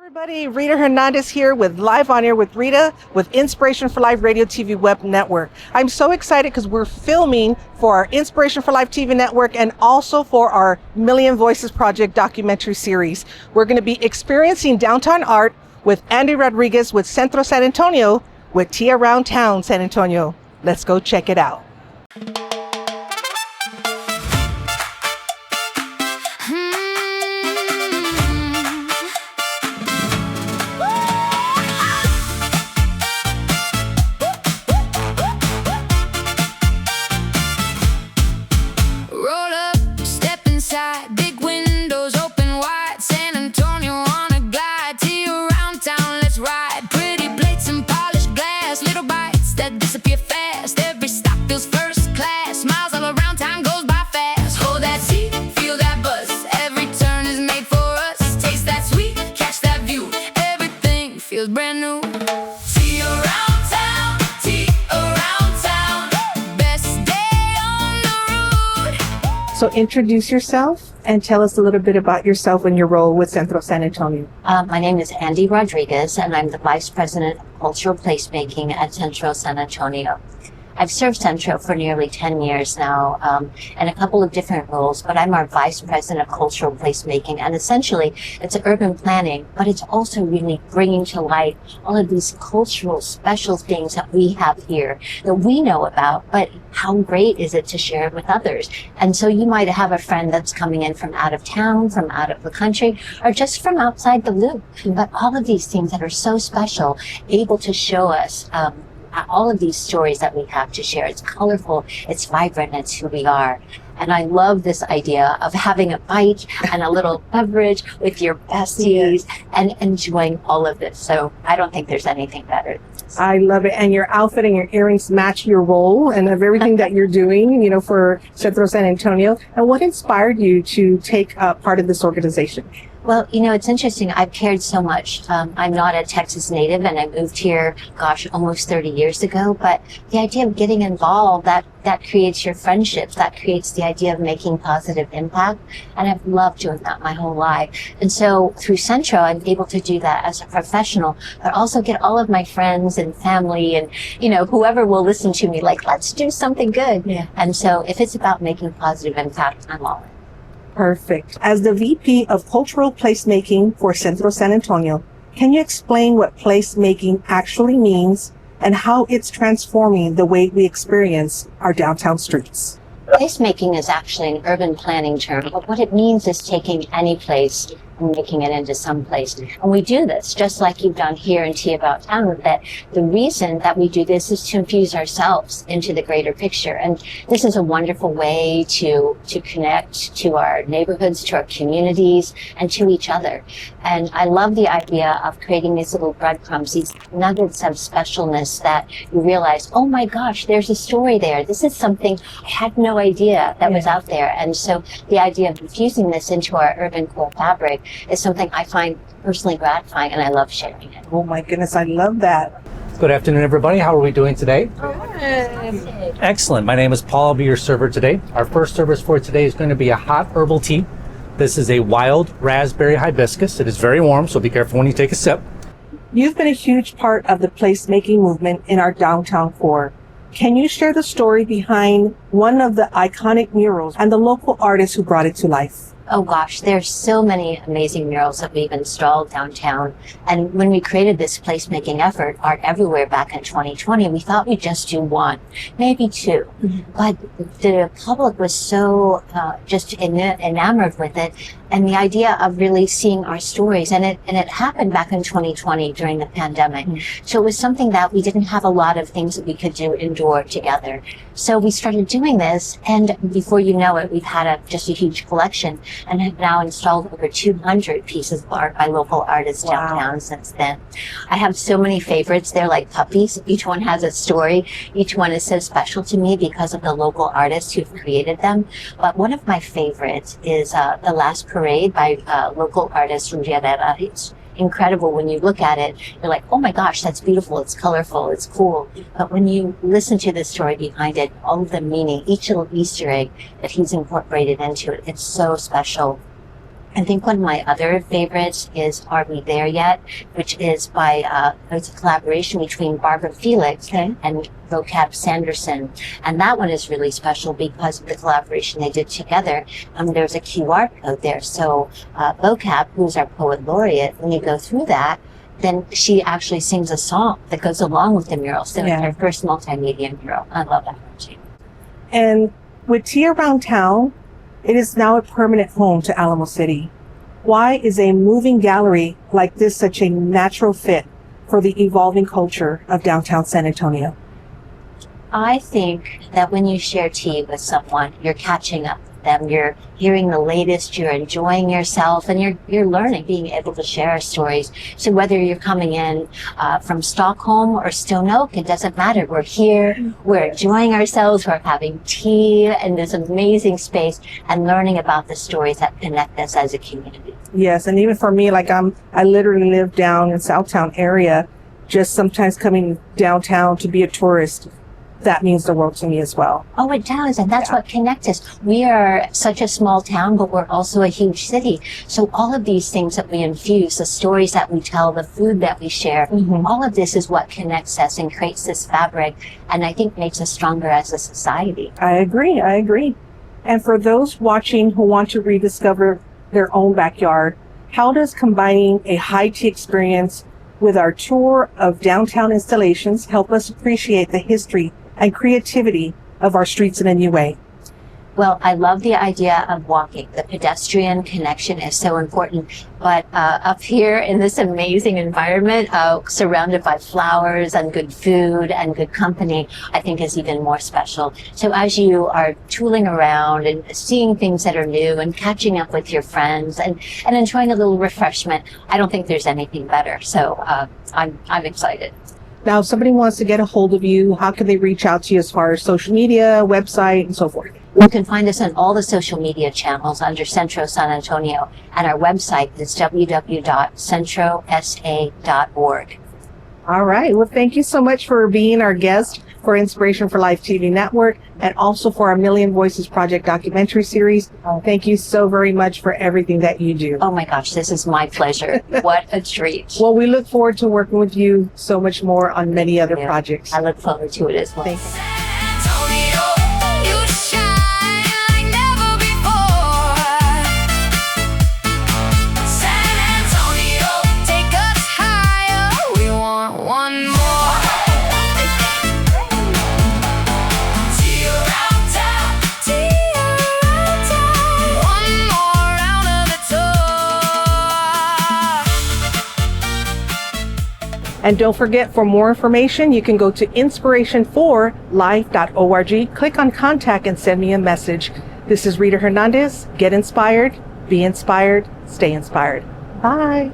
Everybody, Rita Hernandez here with Live on Air with Rita with Inspiration for Life Radio TV Web Network. I'm so excited because we're filming for our Inspiration for Life TV network and also for our Million Voices Project documentary series. We're going to be experiencing downtown art with Andi Rodriguez with Centro San Antonio with Tia Around Town San Antonio. Let's go check it out. Big windows open wide, San Antonio on a glide. Tea around town, let's ride. Pretty plates and polished glass, little bites that disappear fast. Every stop feels first class, miles all around, time goes by fast. Hold that seat, feel that buzz, every turn is made for us. Taste that sweet, catch that view, everything feels brand new. Tea around town, tea around town, best day on the road. So introduce yourself and tell us a little bit about yourself and your role with Centro San Antonio. My name is Andi Rodriguez, and I'm the Vice President of Cultural Placemaking at Centro San Antonio. I've served Centro for nearly 10 years now, in a couple of different roles, but I'm our Vice President of Cultural Placemaking, and essentially it's urban planning, but it's also really bringing to light all of these cultural special things that we have here that we know about, but how great is it to share it with others? And so you might have a friend that's coming in from out of town, from out of the country, or just from outside the loop, but all of these things that are so special, able to show us all of these stories that we have to share. It's colorful, it's vibrant, it's who we are. And I love this idea of having a bite and a little beverage with your besties and enjoying all of this. So I don't think there's anything better than this. I love it. And your outfit and your earrings match your role and of everything that you're doing, you know, for Centro San Antonio. And what inspired you to take part of this organization? Well, you know, it's interesting. I've cared so much. I'm not a Texas native, and I moved here, almost 30 years ago. But the idea of getting involved, that creates your friendships. That creates the idea of making positive impact. And I've loved doing that my whole life. And so through Centro, I'm able to do that as a professional, but also get all of my friends and family and, you know, whoever will listen to me, like, let's do something good. Yeah. And so if it's about making positive impact, I'm all in. Perfect. As the VP of Cultural Placemaking for Centro San Antonio, can you explain what placemaking actually means and how it's transforming the way we experience our downtown streets? Placemaking is actually an urban planning term, but what it means is taking any place and making it into some place. And we do this just like you've done here in Tea About Town, that the reason that we do this is to infuse ourselves into the greater picture. And this is a wonderful way to connect to our neighborhoods, to our communities, and to each other. And I love the idea of creating these little breadcrumbs, these nuggets of specialness that you realize, oh my gosh, there's a story there. This is something I had no idea that was out there. And so the idea of infusing this into our urban core fabric is something I find personally gratifying, and I love sharing it. Oh my goodness, I love that. Good afternoon, everybody. How are we doing today? Good. Excellent. My name is Paul. I'll be your server today. Our first service for today is going to be a hot herbal tea. This is a wild raspberry hibiscus. It is very warm, so be careful when you take a sip. You've been a huge part of the placemaking movement in our downtown core. Can you share the story behind one of the iconic murals and the local artist who brought it to life? Oh gosh, there's so many amazing murals that we've installed downtown. And when we created this placemaking effort, Art Everywhere, back in 2020, we thought we'd just do one, maybe two. Mm-hmm. But the public was so just enamored with it, and the idea of really seeing our stories. And it happened back in 2020 during the pandemic. Mm-hmm. So it was something that we didn't have a lot of things that we could do indoor together. So we started doing this, and before you know it, we've had just a huge collection, and have now installed over 200 pieces of art by local artists downtown since then. I have so many favorites. They're like puppies. Each one has a story. Each one is so special to me because of the local artists who've created them. But one of my favorites is The Last Parade by local artist Rita. It's incredible. When you look at it, you're like, oh my gosh, that's beautiful, it's colorful, it's cool. But when you listen to the story behind it, all of the meaning, each little Easter egg that he's incorporated into it, it's so special. I think one of my other favorites is Are We There Yet, which is by, it's a collaboration between Barbara Felix and Vocab Sanderson. And that one is really special because of the collaboration they did together. There's a QR code there. So Vocab, who's our poet laureate, when you go through that, then she actually sings a song that goes along with the mural. So it's her first multimedia mural. I love that one too. And with Tea Around Town, it is now a permanent home to Alamo City. Why is a moving gallery like this such a natural fit for the evolving culture of downtown San Antonio? I think that when you share tea with someone, you're catching up with them, you're hearing the latest, you're enjoying yourself, and you're learning, being able to share stories. So whether you're coming in from Stockholm or Stone Oak, it doesn't matter. We're here, we're enjoying ourselves, we're having tea in this amazing space and learning about the stories that connect us as a community. Yes, and even for me, like I literally live down in Southtown area, just sometimes coming downtown to be a tourist, that means the world to me as well. Oh, it does. And that's what connects us. We are such a small town, but we're also a huge city. So all of these things that we infuse, the stories that we tell, the food that we share, all of this is what connects us and creates this fabric. And I think makes us stronger as a society. I agree. And for those watching who want to rediscover their own backyard, how does combining a high tea experience with our tour of downtown installations help us appreciate the history and creativity of our streets in a new way? Well, I love the idea of walking. The pedestrian connection is so important. But up here in this amazing environment, surrounded by flowers and good food and good company, I think is even more special. So as you are tooling around and seeing things that are new and catching up with your friends and enjoying a little refreshment, I don't think there's anything better. So I'm excited. Now, if somebody wants to get a hold of you, how can they reach out to you as far as social media, website, and so forth? You can find us on all the social media channels under Centro San Antonio, and our website is www.centrosa.org. All right. Well, thank you so much for being our guest for Inspiration for Life TV Network and also for our Million Voices Project documentary series. Thank you so very much for everything that you do. Oh my gosh, this is my pleasure. What a treat. Well, we look forward to working with you so much more on many other projects. I look forward to it as well. Thank you. And don't forget, for more information, you can go to inspirationforlife.org, click on contact and send me a message. This is Rita Hernandez. Get inspired, be inspired, stay inspired. Bye.